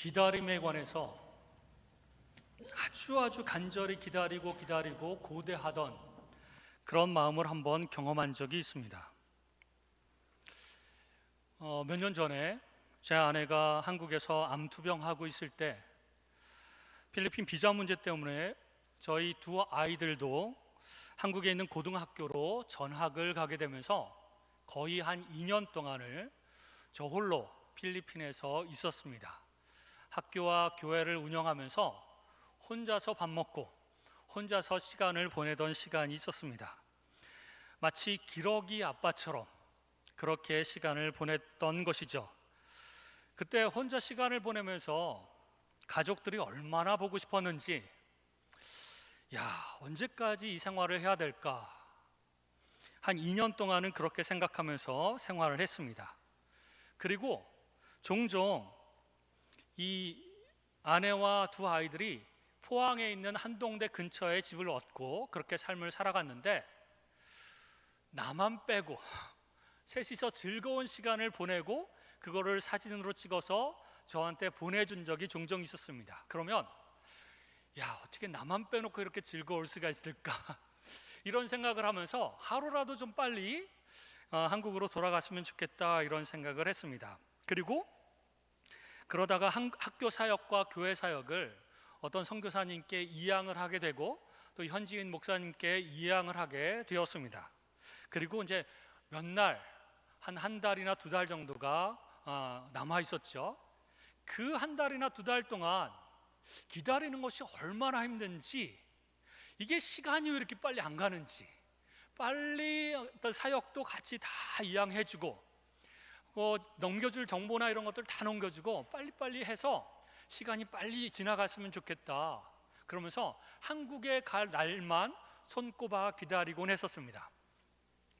기다림에 관해서 아주 간절히 기다리고 고대하던 그런 마음을 한번 경험한 적이 있습니다. 몇 년 전에 제 아내가 한국에서 암투병하고 있을 때 필리핀 비자 문제 때문에 저희 두 아이들도 한국에 있는 고등학교로 전학을 가게 되면서 거의 한 2년 동안을 저 홀로 필리핀에서 있었습니다. 학교와 교회를 운영하면서 혼자서 밥 먹고 혼자서 시간을 보내던 시간이 있었습니다. 마치 기러기 아빠처럼 그렇게 시간을 보냈던 것이죠. 그때 혼자 시간을 보내면서 가족들이 얼마나 보고 싶었는지, 언제까지 이 생활을 해야 될까? 한 2년 동안은 그렇게 생각하면서 생활을 했습니다. 그리고 종종 이 아내와 두 아이들이 포항에 있는 한동대 근처에 집을 얻고 그렇게 삶을 살아갔는데, 나만 빼고 셋이서 즐거운 시간을 보내고 그거를 사진으로 찍어서 저한테 보내준 적이 종종 있었습니다. 그러면 어떻게 나만 빼놓고 이렇게 즐거울 수가 있을까? 이런 생각을 하면서 하루라도 좀 빨리 한국으로 돌아갔으면 좋겠다, 이런 생각을 했습니다. 그리고 그러다가 학교 사역과 교회 사역을 어떤 선교사님께 이양을 하게 되고 또 현지인 목사님께 이양을 하게 되었습니다. 그리고 이제 몇 날, 한 달이나 두 달 정도가 남아 있었죠. 그 한 달이나 두 달 동안 기다리는 것이 얼마나 힘든지, 이게 시간이 왜 이렇게 빨리 안 가는지, 빨리 어떤 사역도 같이 다 이양해주고 넘겨줄 정보나 이런 것들 다 넘겨주고 빨리빨리 해서 시간이 빨리 지나갔으면 좋겠다, 그러면서 한국에 갈 날만 손꼽아 기다리곤 했었습니다.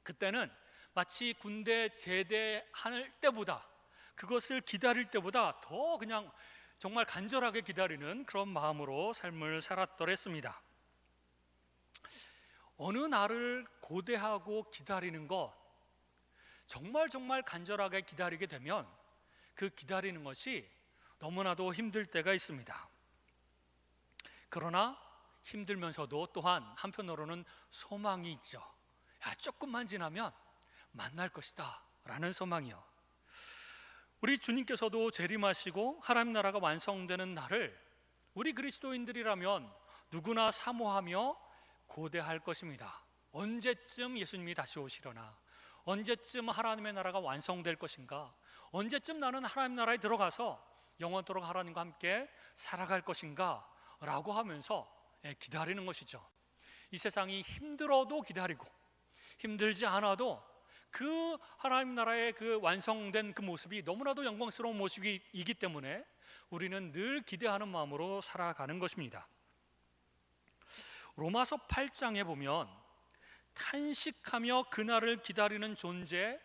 그때는 마치 군대 제대할 때보다, 그것을 기다릴 때보다 더 그냥 정말 간절하게 기다리는 그런 마음으로 삶을 살았더랬습니다. 어느 날을 고대하고 기다리는 것, 정말 간절하게 기다리게 되면 그 기다리는 것이 너무나도 힘들 때가 있습니다. 그러나 힘들면서도 또한 한편으로는 소망이 있죠. 조금만 지나면 만날 것이다 라는 소망이요. 우리 주님께서도 재림하시고 하나님 나라가 완성되는 날을 우리 그리스도인들이라면 누구나 사모하며 고대할 것입니다. 언제쯤 예수님이 다시 오시려나? 언제쯤 하나님의 나라가 완성될 것인가? 언제쯤 나는 하나님 나라에 들어가서 영원토록 하나님과 함께 살아갈 것인가? 라고 하면서 기다리는 것이죠. 이 세상이 힘들어도 기다리고 힘들지 않아도 그 하나님 나라의 그 완성된 그 모습이 너무나도 영광스러운 모습이기 때문에 우리는 늘 기대하는 마음으로 살아가는 것입니다. 로마서 8장에 보면 탄식하며 그날을 기다리는 존재,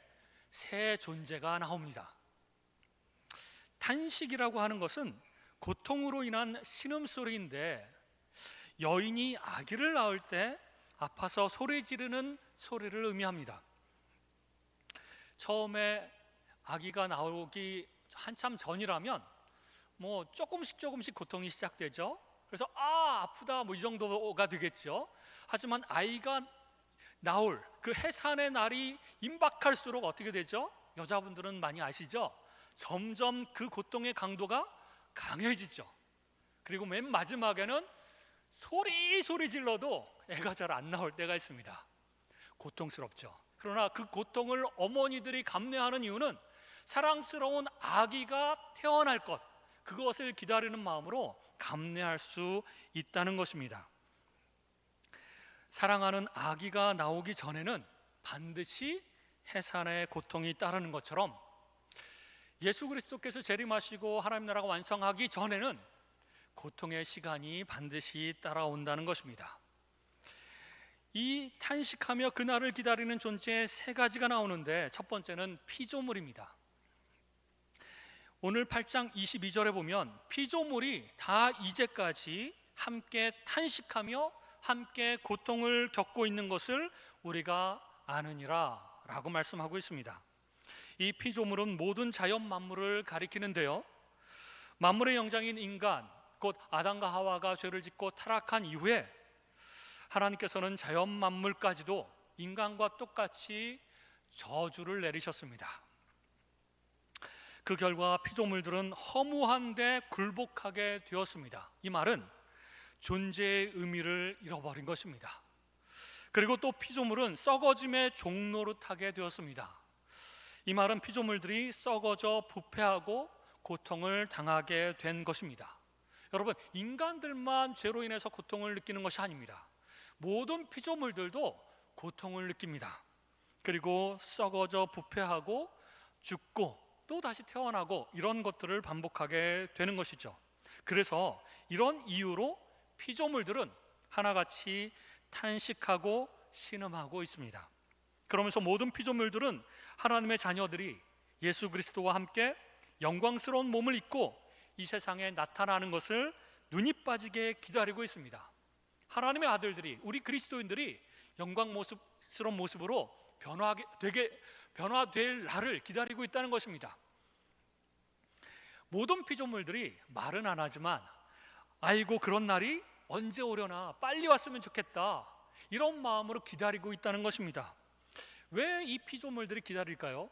세 존재가 나옵니다. 탄식이라고 하는 것은 고통으로 인한 신음소리인데, 여인이 아기를 낳을 때 아파서 소리 지르는 소리를 의미합니다. 처음에 아기가 나오기 한참 전이라면 조금씩 고통이 시작되죠. 그래서 아프다 이 정도가 되겠죠. 하지만 아이가 나올 그 해산의 날이 임박할수록 어떻게 되죠? 여자분들은 많이 아시죠? 점점 그 고통의 강도가 강해지죠. 그리고 맨 마지막에는 소리 질러도 애가 잘 안 나올 때가 있습니다. 고통스럽죠. 그러나 그 고통을 어머니들이 감내하는 이유는 사랑스러운 아기가 태어날 것, 그것을 기다리는 마음으로 감내할 수 있다는 것입니다. 사랑하는 아기가 나오기 전에는 반드시 해산의 고통이 따르는 것처럼 예수 그리스도께서 재림하시고 하나님 나라가 완성하기 전에는 고통의 시간이 반드시 따라온다는 것입니다. 이 탄식하며 그날을 기다리는 존재의 세 가지가 나오는데, 첫 번째는 피조물입니다. 오늘 8장 22절에 보면 피조물이 다 이제까지 함께 탄식하며 함께 고통을 겪고 있는 것을 우리가 아느니라 라고 말씀하고 있습니다. 이 피조물은 모든 자연 만물을 가리키는데요, 만물의 영장인 인간, 곧 아담과 하와가 죄를 짓고 타락한 이후에 하나님께서는 자연 만물까지도 인간과 똑같이 저주를 내리셨습니다. 그 결과 피조물들은 허무한데 굴복하게 되었습니다. 이 말은 존재의 의미를 잃어버린 것입니다. 그리고 또 피조물은 썩어짐의 종노릇하게 되었습니다. 이 말은 피조물들이 썩어져 부패하고 고통을 당하게 된 것입니다. 여러분, 인간들만 죄로 인해서 고통을 느끼는 것이 아닙니다. 모든 피조물들도 고통을 느낍니다. 그리고 썩어져 부패하고 죽고 또 다시 태어나고 이런 것들을 반복하게 되는 것이죠. 그래서 이런 이유로 피조물들은 하나같이 탄식하고 신음하고 있습니다. 그러면서 모든 피조물들은 하나님의 자녀들이 예수 그리스도와 함께 영광스러운 몸을 입고 이 세상에 나타나는 것을 눈이 빠지게 기다리고 있습니다. 하나님의 아들들이, 우리 그리스도인들이 영광스러운 모습으로 변화될 날을 기다리고 있다는 것입니다. 모든 피조물들이 말은 안 하지만 아이고 그런 날이 언제 오려나, 빨리 왔으면 좋겠다, 이런 마음으로 기다리고 있다는 것입니다. 왜 이 피조물들이 기다릴까요?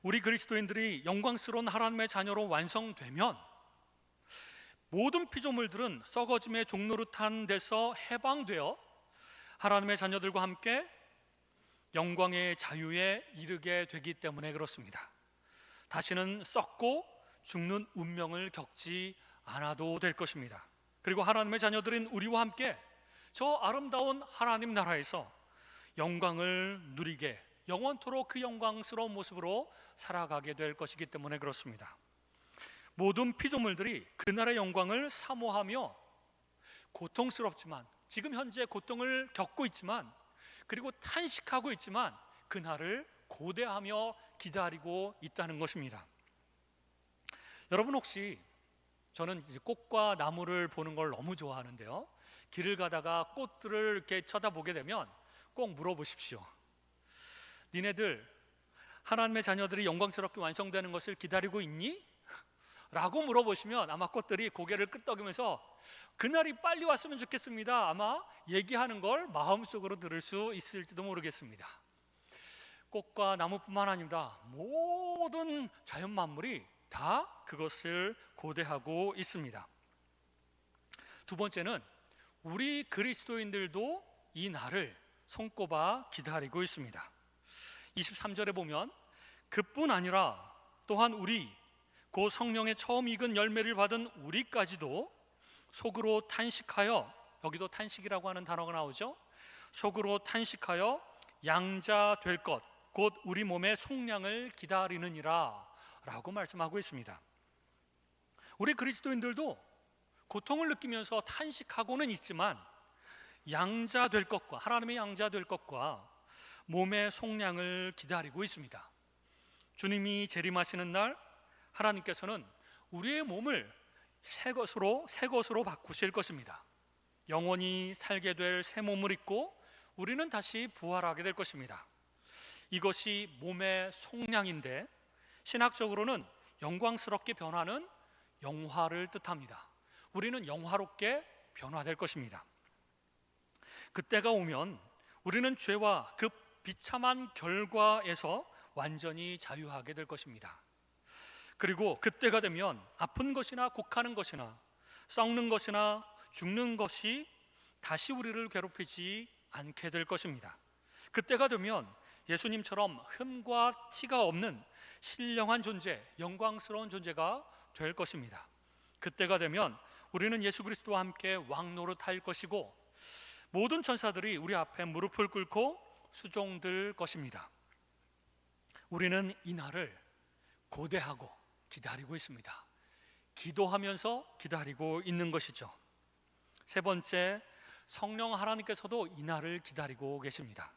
우리 그리스도인들이 영광스러운 하나님의 자녀로 완성되면 모든 피조물들은 썩어짐의 종노릇한 데서 해방되어 하나님의 자녀들과 함께 영광의 자유에 이르게 되기 때문에 그렇습니다. 다시는 썩고 죽는 운명을 겪지 않아도 될 것입니다. 그리고 하나님의 자녀들인 우리와 함께 저 아름다운 하나님 나라에서 영광을 누리게, 영원토록 그 영광스러운 모습으로 살아가게 될 것이기 때문에 그렇습니다. 모든 피조물들이 그날의 영광을 사모하며 고통스럽지만, 지금 현재 고통을 겪고 있지만, 그리고 탄식하고 있지만 그날을 고대하며 기다리고 있다는 것입니다. 여러분, 혹시, 저는 이제 꽃과 나무를 보는 걸 너무 좋아하는데요, 길을 가다가 꽃들을 이렇게 쳐다보게 되면 꼭 물어보십시오. 니네들 하나님의 자녀들이 영광스럽게 완성되는 것을 기다리고 있니? 라고 물어보시면 아마 꽃들이 고개를 끄덕이면서 그날이 빨리 왔으면 좋겠습니다, 아마 얘기하는 걸 마음속으로 들을 수 있을지도 모르겠습니다. 꽃과 나무뿐만 아닙니다. 모든 자연 만물이 다 그것을 고대하고 있습니다. 두 번째는 우리 그리스도인들도 이 날을 손꼽아 기다리고 있습니다. 23절에 보면 그뿐 아니라 또한 우리 곧 성령의 처음 익은 열매를 받은 우리까지도 속으로 탄식하여, 여기도 탄식이라고 하는 단어가 나오죠. 속으로 탄식하여 양자 될 것, 곧 우리 몸의 속량을 기다리느니라 라고 말씀하고 있습니다. 우리 그리스도인들도 고통을 느끼면서 탄식하고는 있지만 양자 될 것과, 하나님의 양자 될 것과 몸의 속량을 기다리고 있습니다. 주님이 재림하시는 날 하나님께서는 우리의 몸을 새 것으로 바꾸실 것입니다. 영원히 살게 될 새 몸을 입고 우리는 다시 부활하게 될 것입니다. 이것이 몸의 속량인데, 신학적으로는 영광스럽게 변하는 영화를 뜻합니다. 우리는 영화롭게 변화될 것입니다. 그때가 오면 우리는 죄와 그 비참한 결과에서 완전히 자유하게 될 것입니다. 그리고 그때가 되면 아픈 것이나 곡하는 것이나 썩는 것이나 죽는 것이 다시 우리를 괴롭히지 않게 될 것입니다. 그때가 되면 예수님처럼 흠과 티가 없는 신령한 존재, 영광스러운 존재가 될 것입니다. 그때가 되면 우리는 예수 그리스도와 함께 왕노릇할 것이고 모든 천사들이 우리 앞에 무릎을 꿇고 수종들 것입니다. 우리는 이 날을 고대하고 기다리고 있습니다. 기도하면서 기다리고 있는 것이죠. 세 번째, 성령 하나님께서도 이 날을 기다리고 계십니다.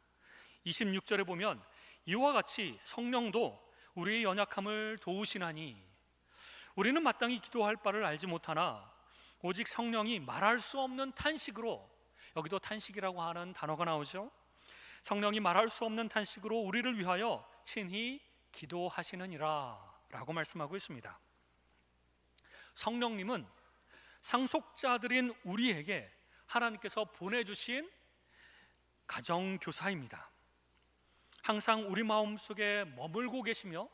26절에 보면 이와 같이 성령도 우리의 연약함을 도우시나니, 우리는 마땅히 기도할 바를 알지 못하나 오직 성령이 말할 수 없는 탄식으로, 여기도 탄식이라고 하는 단어가 나오죠. 성령이 말할 수 없는 탄식으로 우리를 위하여 친히 기도하시느니라 라고 말씀하고 있습니다. 성령님은 상속자들인 우리에게 하나님께서 보내주신 가정교사입니다. 항상 우리 마음속에 머물고 계시며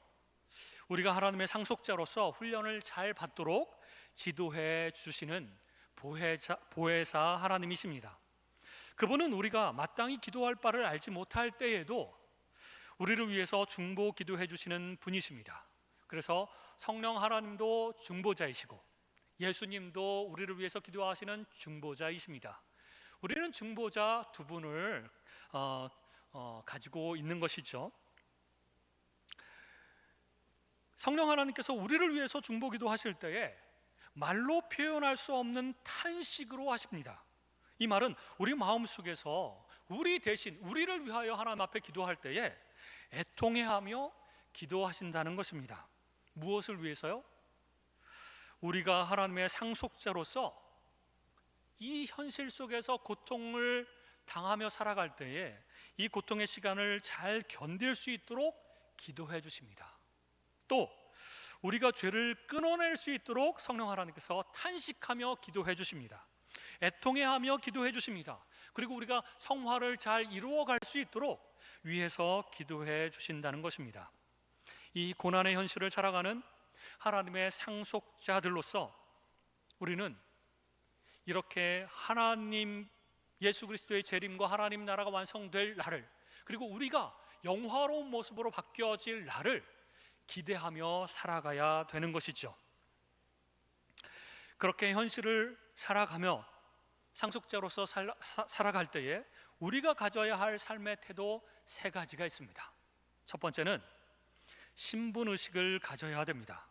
우리가 하나님의 상속자로서 훈련을 잘 받도록 지도해 주시는 보혜사 하나님이십니다. 그분은 우리가 마땅히 기도할 바를 알지 못할 때에도 우리를 위해서 중보 기도해 주시는 분이십니다. 그래서 성령 하나님도 중보자이시고 예수님도 우리를 위해서 기도하시는 중보자이십니다. 우리는 중보자 두 분을 가지고 있는 것이죠. 성령 하나님께서 우리를 위해서 중보 기도하실 때에 말로 표현할 수 없는 탄식으로 하십니다. 이 말은 우리 마음속에서 우리 대신 우리를 위하여 하나님 앞에 기도할 때에 애통해하며 기도하신다는 것입니다. 무엇을 위해서요? 우리가 하나님의 상속자로서 이 현실 속에서 고통을 당하며 살아갈 때에 이 고통의 시간을 잘 견딜 수 있도록 기도해 주십니다. 또 우리가 죄를 끊어낼 수 있도록 성령 하나님께서 탄식하며 기도해 주십니다. 애통해하며 기도해 주십니다. 그리고 우리가 성화를 잘 이루어갈 수 있도록 위해서 기도해 주신다는 것입니다. 이 고난의 현실을 살아가는 하나님의 상속자들로서 우리는 이렇게 하나님 예수 그리스도의 재림과 하나님 나라가 완성될 날을, 그리고 우리가 영화로운 모습으로 바뀌어질 날을 기대하며 살아가야 되는 것이죠. 그렇게 현실을 살아가며 상속자로서 살아갈 때에 우리가 가져야 할 삶의 태도 세 가지가 있습니다. 첫 번째는 신분의식을 가져야 됩니다.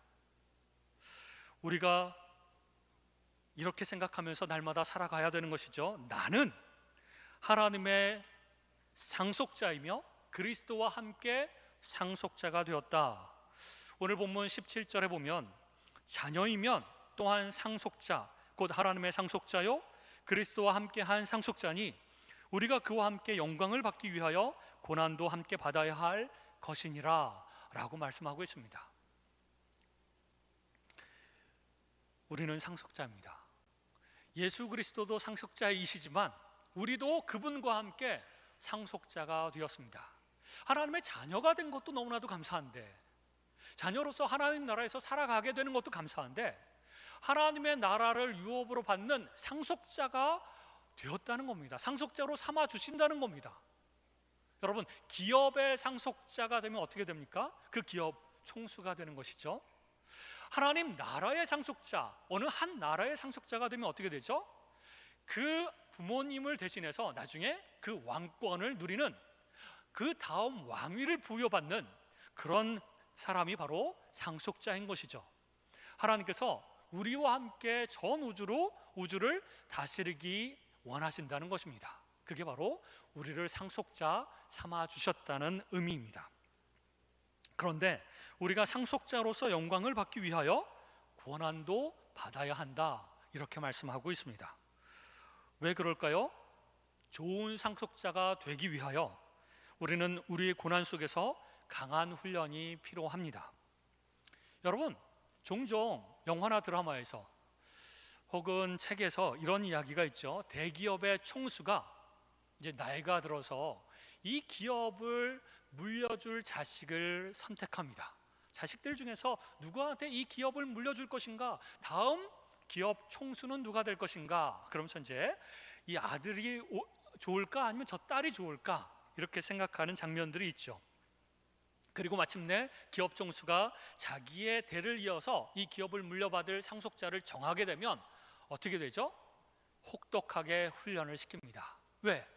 우리가 이렇게 생각하면서 날마다 살아가야 되는 것이죠. 나는 하나님의 상속자이며 그리스도와 함께 상속자가 되었다. 오늘 본문 17절에 보면 자녀이면 또한 상속자, 곧 하나님의 상속자요 그리스도와 함께 한 상속자니 우리가 그와 함께 영광을 받기 위하여 고난도 함께 받아야 할 것이니라 라고 말씀하고 있습니다. 우리는 상속자입니다. 예수 그리스도도 상속자이시지만 우리도 그분과 함께 상속자가 되었습니다. 하나님의 자녀가 된 것도 너무나도 감사한데, 자녀로서 하나님 나라에서 살아가게 되는 것도 감사한데, 하나님의 나라를 유업으로 받는 상속자가 되었다는 겁니다. 상속자로 삼아 주신다는 겁니다. 여러분, 기업의 상속자가 되면 어떻게 됩니까? 그 기업 총수가 되는 것이죠. 하나님 나라의 상속자, 어느 한 나라의 상속자가 되면 어떻게 되죠? 그 부모님을 대신해서 나중에 그 왕권을 누리는, 그 다음 왕위를 부여받는 그런 사람이 바로 상속자인 것이죠. 하나님께서 우리와 함께 전 우주를 다스리기 원하신다는 것입니다. 그게 바로 우리를 상속자 삼아 주셨다는 의미입니다. 그런데 우리가 상속자로서 영광을 받기 위하여 고난도 받아야 한다, 이렇게 말씀하고 있습니다. 왜 그럴까요? 좋은 상속자가 되기 위하여 우리는 우리의 고난 속에서 강한 훈련이 필요합니다. 여러분, 종종 영화나 드라마에서 혹은 책에서 이런 이야기가 있죠. 대기업의 총수가 이제 나이가 들어서 이 기업을 물려줄 자식을 선택합니다. 자식들 중에서 누구한테 이 기업을 물려줄 것인가, 다음 기업 총수는 누가 될 것인가, 그러면서 이제 이 아들이 좋을까 아니면 저 딸이 좋을까, 이렇게 생각하는 장면들이 있죠. 그리고 마침내 기업 총수가 자기의 대를 이어서 이 기업을 물려받을 상속자를 정하게 되면 어떻게 되죠? 혹독하게 훈련을 시킵니다. 왜?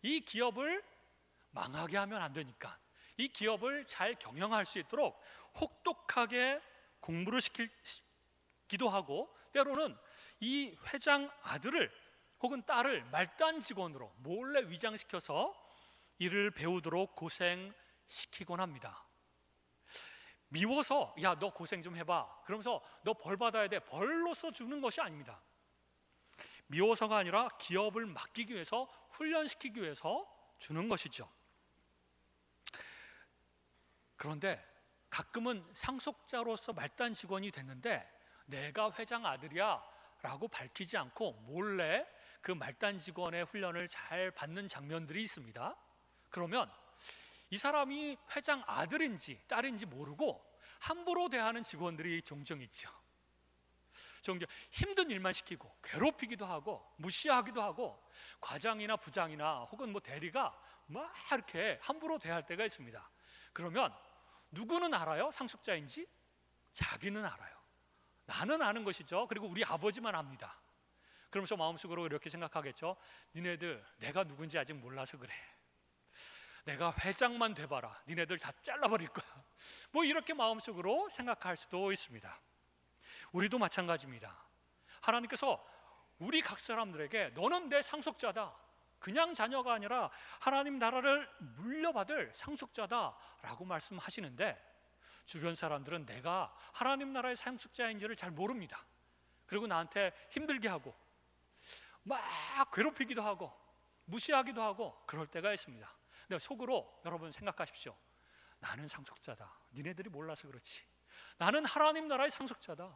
이 기업을 망하게 하면 안 되니까, 이 기업을 잘 경영할 수 있도록 혹독하게 공부를 시키기도 하고, 때로는 이 회장 아들을 혹은 딸을 말단 직원으로 몰래 위장시켜서 일을 배우도록 고생시키곤 합니다. 미워서 야, 너 고생 좀 해봐, 그러면서 너 벌 받아야 돼, 벌로서 주는 것이 아닙니다. 미워서가 아니라 기업을 맡기기 위해서, 훈련시키기 위해서 주는 것이죠. 그런데 가끔은 상속자로서 말단 직원이 됐는데 내가 회장 아들이야 라고 밝히지 않고 몰래 그 말단 직원의 훈련을 잘 받는 장면들이 있습니다. 그러면 이 사람이 회장 아들인지 딸인지 모르고 함부로 대하는 직원들이 종종 있죠. 종종 힘든 일만 시키고 괴롭히기도 하고 무시하기도 하고 과장이나 부장이나 혹은 뭐 대리가 막 이렇게 함부로 대할 때가 있습니다. 그러면 누구는 알아요? 상속자인지? 자기는 알아요. 나는 아는 것이죠. 그리고 우리 아버지만 압니다. 그러면서 마음속으로 이렇게 생각하겠죠. 니네들 내가 누군지 아직 몰라서 그래. 내가 회장만 돼봐라. 니네들 다 잘라버릴 거야. 뭐 이렇게 마음속으로 생각할 수도 있습니다. 우리도 마찬가지입니다. 하나님께서 우리 각 사람들에게 너는 내 상속자다, 그냥 자녀가 아니라 하나님 나라를 물려받을 상속자다라고 말씀하시는데 주변 사람들은 내가 하나님 나라의 상속자인지를 잘 모릅니다. 그리고 나한테 힘들게 하고 막 괴롭히기도 하고 무시하기도 하고 그럴 때가 있습니다. 근데 속으로 여러분 생각하십시오. 나는 상속자다. 니네들이 몰라서 그렇지. 나는 하나님 나라의 상속자다.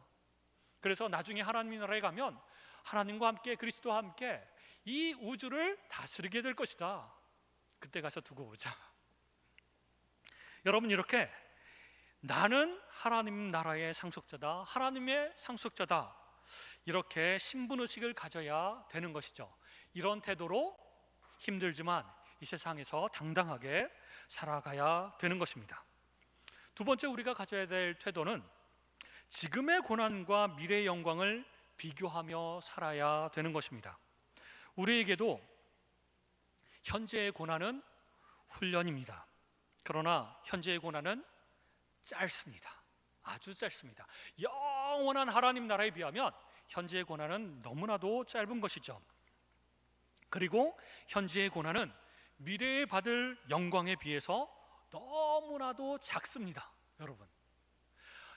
그래서 나중에 하나님 나라에 가면 하나님과 함께 그리스도와 함께 이 우주를 다스리게 될 것이다. 그때 가서 두고 보자. 여러분, 이렇게 나는 하나님 나라의 상속자다, 하나님의 상속자다, 이렇게 신분의식을 가져야 되는 것이죠. 이런 태도로 힘들지만 이 세상에서 당당하게 살아가야 되는 것입니다. 두 번째 우리가 가져야 될 태도는 지금의 고난과 미래의 영광을 비교하며 살아야 되는 것입니다. 우리에게도 현재의 고난은 훈련입니다. 그러나 현재의 고난은 짧습니다. 아주 짧습니다. 영원한 하나님 나라에 비하면 현재의 고난은 너무나도 짧은 것이죠. 그리고 현재의 고난은 미래에 받을 영광에 비해서 너무나도 작습니다. 여러분,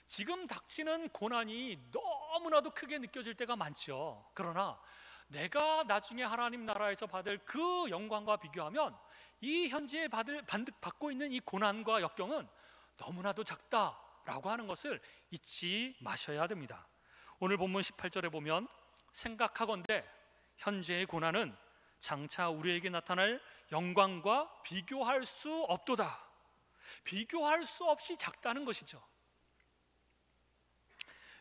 지금 닥치는 고난이 너무나도 크게 느껴질 때가 많죠. 그러나 내가 나중에 하나님 나라에서 받을 그 영광과 비교하면 이 현재에 받고 있는 이 고난과 역경은 너무나도 작다라고 하는 것을 잊지 마셔야 됩니다. 오늘 본문 18절에 보면 생각하건대 현재의 고난은 장차 우리에게 나타날 영광과 비교할 수 없도다. 비교할 수 없이 작다는 것이죠.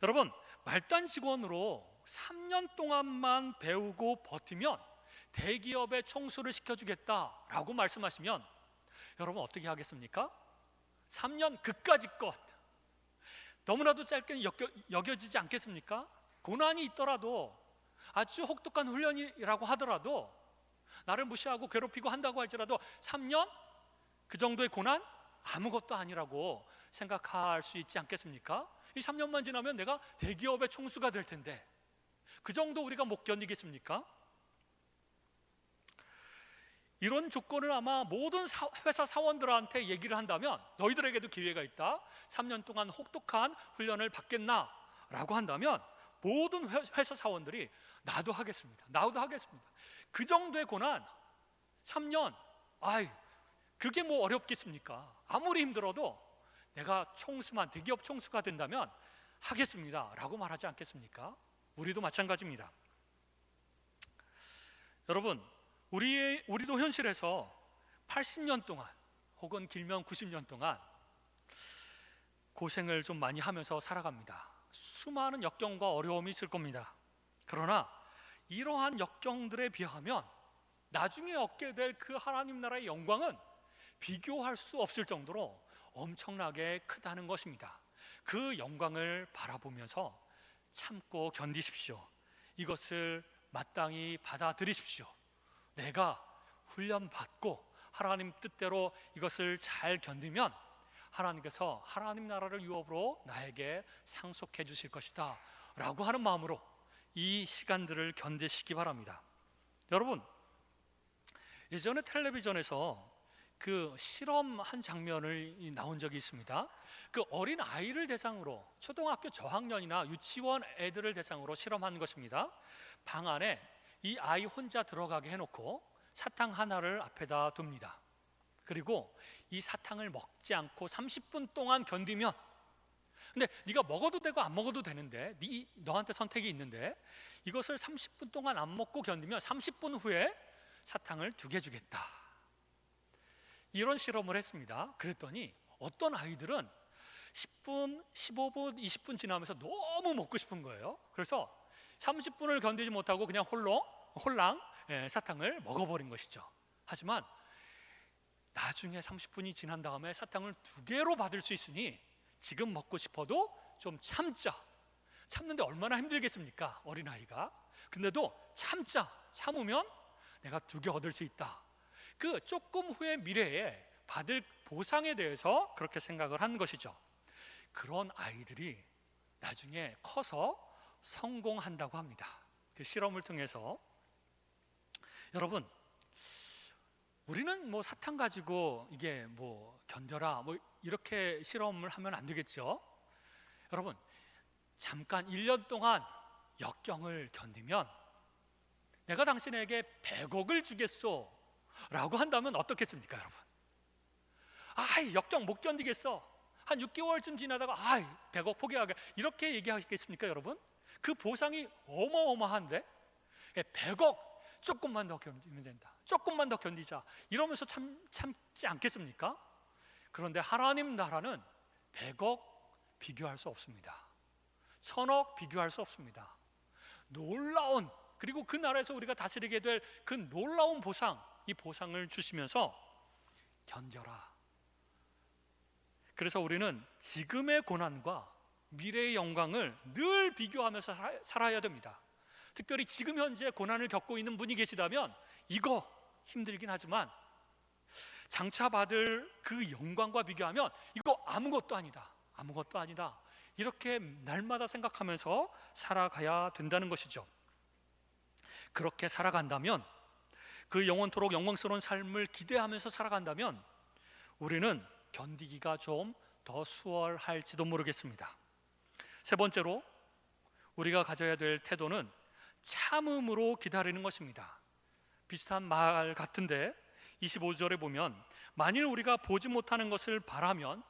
여러분, 말단 직원으로 3년 동안만 배우고 버티면 대기업에 총수를 시켜주겠다라고 말씀하시면 여러분 어떻게 하겠습니까? 3년 그까짓 것, 너무나도 짧게 여겨지지 않겠습니까? 고난이 있더라도, 아주 혹독한 훈련이라고 하더라도, 나를 무시하고 괴롭히고 한다고 할지라도 3년? 그 정도의 고난? 아무것도 아니라고 생각할 수 있지 않겠습니까? 이 3년만 지나면 내가 대기업의 총수가 될 텐데 그 정도 우리가 못 견디겠습니까? 이런 조건을 아마 모든 회사 사원들한테 얘기를 한다면, 너희들에게도 기회가 있다, 3년 동안 혹독한 훈련을 받겠나? 라고 한다면 모든 회사 사원들이 나도 하겠습니다, 나도 하겠습니다. 그 정도의 고난 3년, 그게 뭐 어렵겠습니까? 아무리 힘들어도 내가 대기업 총수가 된다면 하겠습니다 라고 말하지 않겠습니까? 우리도 마찬가지입니다. 여러분, 우리도 현실에서 80년 동안 혹은 길면 90년 동안 고생을 좀 많이 하면서 살아갑니다. 수많은 역경과 어려움이 있을 겁니다. 그러나 이러한 역경들에 비하면 나중에 얻게 될 그 하나님 나라의 영광은 비교할 수 없을 정도로 엄청나게 크다는 것입니다. 그 영광을 바라보면서 참고 견디십시오. 이것을 마땅히 받아들이십시오. 내가 훈련받고 하나님 뜻대로 이것을 잘 견디면 하나님께서 하나님 나라를 유업으로 나에게 상속해 주실 것이다 라고 하는 마음으로 이 시간들을 견디시기 바랍니다. 여러분, 예전에 텔레비전에서 그 실험한 장면을 나온 적이 있습니다. 그 어린 아이를 대상으로, 초등학교 저학년이나 유치원 애들을 대상으로 실험한 것입니다. 방 안에 이 아이 혼자 들어가게 해놓고 사탕 하나를 앞에다 둡니다. 그리고 이 사탕을 먹지 않고 30분 동안 견디면 근데 네가 먹어도 되고 안 먹어도 되는데 너한테 선택이 있는데 이것을 30분 동안 안 먹고 견디면 30분 후에 사탕을 2개 주겠다. 이런 실험을 했습니다. 그랬더니 어떤 아이들은 10분, 15분, 20분 지나면서 너무 먹고 싶은 거예요. 그래서 30분을 견디지 못하고 그냥 홀랑 사탕을 먹어버린 것이죠. 하지만 나중에 30분이 지난 다음에 사탕을 2개로 받을 수 있으니 지금 먹고 싶어도 좀 참자. 참는데 얼마나 힘들겠습니까? 어린아이가. 근데도 참으면 내가 2개 얻을 수 있다. 그 조금 후의 미래에 받을 보상에 대해서 그렇게 생각을 한 것이죠. 그런 아이들이 나중에 커서 성공한다고 합니다. 그 실험을 통해서. 여러분, 우리는 뭐 사탕 가지고 이게 뭐 견뎌라 뭐 이렇게 실험을 하면 안 되겠죠. 여러분, 잠깐 1년 동안 역경을 견디면 내가 당신에게 100억을 주겠소 라고 한다면 어떻겠습니까, 여러분? 역경 못 견디겠어. 한 6개월쯤 지나다가 100억 포기하게 이렇게 얘기하시겠습니까, 여러분? 그 보상이 어마어마한데 100억 조금만 더 견디면 된다. 조금만 더 견디자. 이러면서 참지 않겠습니까? 그런데 하나님 나라는 100억 비교할 수 없습니다. 1000억 비교할 수 없습니다. 놀라운, 그리고 그 나라에서 우리가 다스리게 될 그 놀라운 보상, 이 보상을 주시면서 견뎌라. 그래서 우리는 지금의 고난과 미래의 영광을 늘 비교하면서 살아야 됩니다. 특별히 지금 현재 고난을 겪고 있는 분이 계시다면 이거 힘들긴 하지만 장차 받을 그 영광과 비교하면 이거 아무것도 아니다. 이렇게 날마다 생각하면서 살아가야 된다는 것이죠. 그렇게 살아간다면, 그 영원토록 영광스러운 삶을 기대하면서 살아간다면 우리는 견디기가 좀 더 수월할지도 모르겠습니다. 세 번째로 우리가 가져야 될 태도는 참음으로 기다리는 것입니다. 비슷한 말 같은데 25절에 보면 만일 우리가 보지 못하는 것을 바라면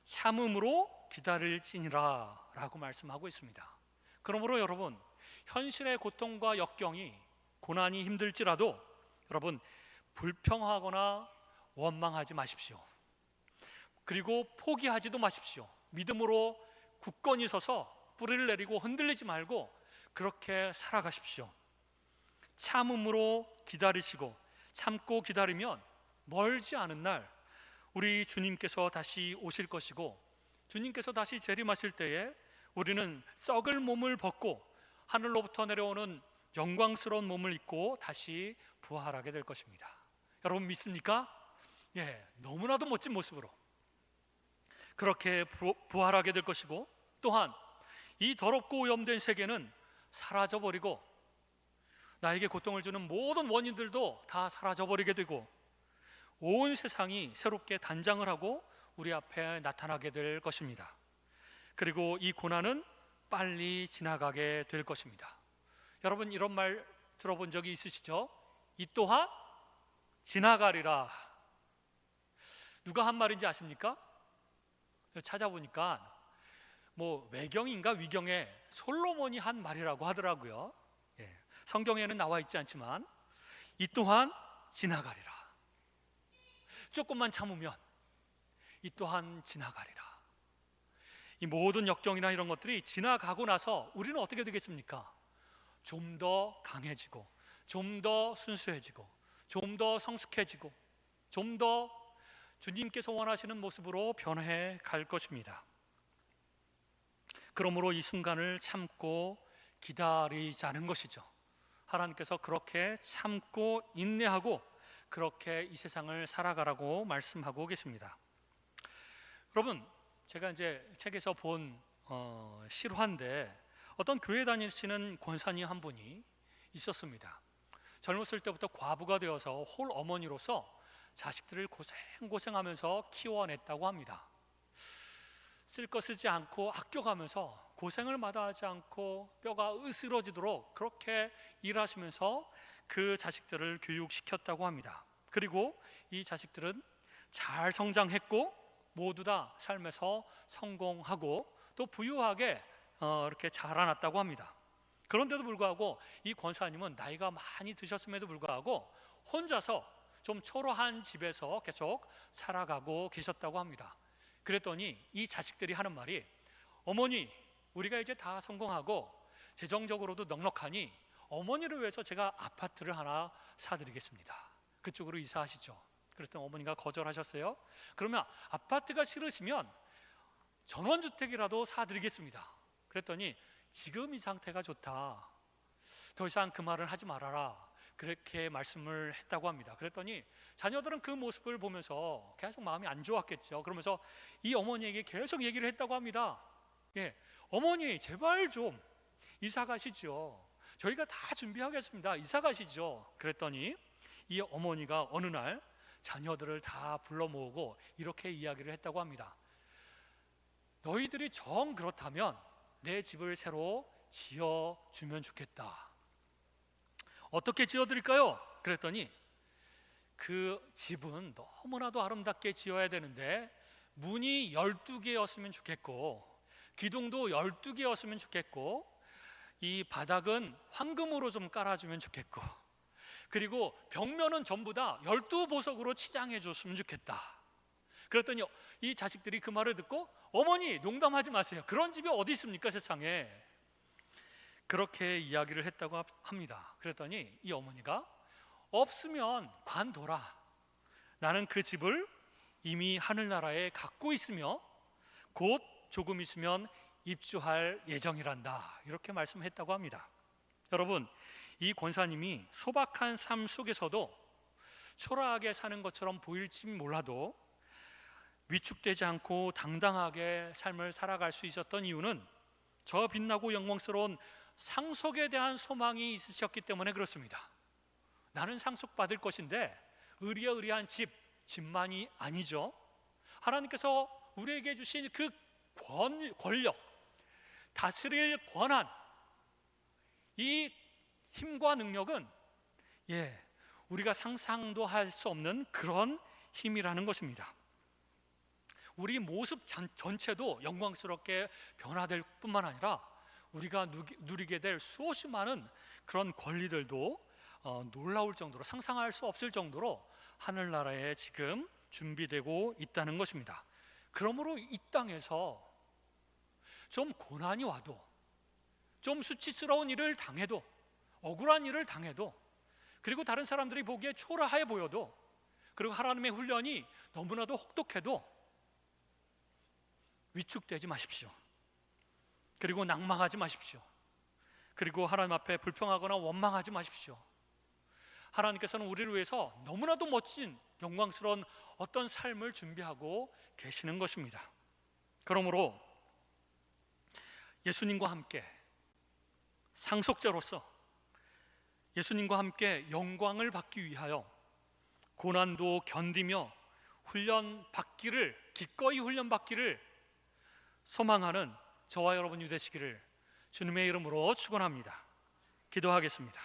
참음으로 기다릴지니라 라고 말씀하고 있습니다. 그러므로 여러분, 현실의 고통과 역경이, 고난이 힘들지라도 여러분 불평하거나 원망하지 마십시오. 그리고 포기하지도 마십시오. 믿음으로 굳건히 서서 뿌리를 내리고 흔들리지 말고 그렇게 살아가십시오. 참음으로 기다리시고 참고 기다리면 멀지 않은 날 우리 주님께서 다시 오실 것이고, 주님께서 다시 재림하실 때에 우리는 썩을 몸을 벗고 하늘로부터 내려오는 영광스러운 몸을 입고 다시 부활하게 될 것입니다. 여러분 믿습니까? 너무나도 멋진 모습으로 그렇게 부활하게 될 것이고, 또한 이 더럽고 오염된 세계는 사라져버리고 나에게 고통을 주는 모든 원인들도 다 사라져버리게 되고 온 세상이 새롭게 단장을 하고 우리 앞에 나타나게 될 것입니다. 그리고 이 고난은 빨리 지나가게 될 것입니다. 여러분 이런 말 들어본 적이 있으시죠? 이 또한 지나가리라. 누가 한 말인지 아십니까? 찾아보니까 뭐 외경인가 위경에 솔로몬이 한 말이라고 하더라고요. 성경에는 나와 있지 않지만 이 또한 지나가리라. 조금만 참으면 이 또한 지나가리라. 이 모든 역경이나 이런 것들이 지나가고 나서 우리는 어떻게 되겠습니까? 좀 더 강해지고, 좀 더 순수해지고, 좀 더 성숙해지고, 좀 더 주님께서 원하시는 모습으로 변해 갈 것입니다. 그러므로 이 순간을 참고 기다리자는 것이죠. 하나님께서 그렇게 참고 인내하고 그렇게 이 세상을 살아가라고 말씀하고 계십니다. 여러분, 제가 이제 책에서 본 실화인데 어떤 교회 다니시는 권사님 한 분이 있었습니다. 젊었을 때부터 과부가 되어서 홀 어머니로서 자식들을 고생하면서 키워냈다고 합니다. 쓸 거 쓰지 않고 아껴가면서 고생을 마다하지 않고 뼈가 으스러지도록 그렇게 일하시면서 그 자식들을 교육시켰다고 합니다. 그리고 이 자식들은 잘 성장했고 모두 다 삶에서 성공하고 또 부유하게 이렇게 자라났다고 합니다. 그런데도 불구하고 이 권사님은 나이가 많이 드셨음에도 불구하고 혼자서 좀 초라한 집에서 계속 살아가고 계셨다고 합니다. 그랬더니 이 자식들이 하는 말이, 어머니, 우리가 이제 다 성공하고 재정적으로도 넉넉하니 어머니를 위해서 제가 아파트를 하나 사드리겠습니다. 그쪽으로 이사하시죠. 그랬더니 어머니가 거절하셨어요. 그러면 아파트가 싫으시면 전원주택이라도 사드리겠습니다. 그랬더니 지금 이 상태가 좋다, 더 이상 그 말을 하지 말아라, 그렇게 말씀을 했다고 합니다. 그랬더니 자녀들은 그 모습을 보면서 계속 마음이 안 좋았겠죠. 그러면서 이 어머니에게 계속 얘기를 했다고 합니다. 어머니, 제발 좀 이사 가시죠. 저희가 다 준비하겠습니다. 이사 가시죠. 그랬더니 이 어머니가 어느 날 자녀들을 다 불러 모으고 이렇게 이야기를 했다고 합니다. 너희들이 정 그렇다면 내 집을 새로 지어주면 좋겠다. 어떻게 지어드릴까요? 그랬더니 그 집은 너무나도 아름답게 지어야 되는데 문이 12개였으면 좋겠고, 기둥도 12개였으면 좋겠고, 이 바닥은 황금으로 좀 깔아주면 좋겠고, 그리고 벽면은 전부 다 12보석으로 치장해 줬으면 좋겠다. 그랬더니 이 자식들이 그 말을 듣고, 어머니, 농담하지 마세요. 그런 집이 어디 있습니까, 세상에. 그렇게 이야기를 했다고 합니다. 그랬더니 이 어머니가, 없으면 관둬라. 나는 그 집을 이미 하늘나라에 갖고 있으며 곧 조금 있으면 입주할 예정이란다. 이렇게 말씀했다고 합니다. 여러분, 이 권사님이 소박한 삶 속에서도 초라하게 사는 것처럼 보일지 몰라도 위축되지 않고 당당하게 삶을 살아갈 수 있었던 이유는 저 빛나고 영광스러운 상속에 대한 소망이 있으셨기 때문에 그렇습니다. 나는 상속받을 것인데 의리한 집만이 아니죠. 하나님께서 우리에게 주신 그 권력, 다스릴 권한, 이 힘과 능력은 우리가 상상도 할 수 없는 그런 힘이라는 것입니다. 우리 모습 전체도 영광스럽게 변화될 뿐만 아니라 우리가 누리게 될 수없이 많은 그런 권리들도 놀라울 정도로, 상상할 수 없을 정도로 하늘나라에 지금 준비되고 있다는 것입니다. 그러므로 이 땅에서 좀 고난이 와도, 좀 수치스러운 일을 당해도, 억울한 일을 당해도, 그리고 다른 사람들이 보기에 초라해 보여도, 그리고 하나님의 훈련이 너무나도 혹독해도 위축되지 마십시오. 그리고 낭망하지 마십시오. 그리고 하나님 앞에 불평하거나 원망하지 마십시오. 하나님께서는 우리를 위해서 너무나도 멋진 영광스러운 어떤 삶을 준비하고 계시는 것입니다. 그러므로 예수님과 함께 상속자로서 예수님과 함께 영광을 받기 위하여 고난도 견디며 기꺼이 훈련받기를 소망하는 저와 여러분이 되시기를 주님의 이름으로 축원합니다. 기도하겠습니다.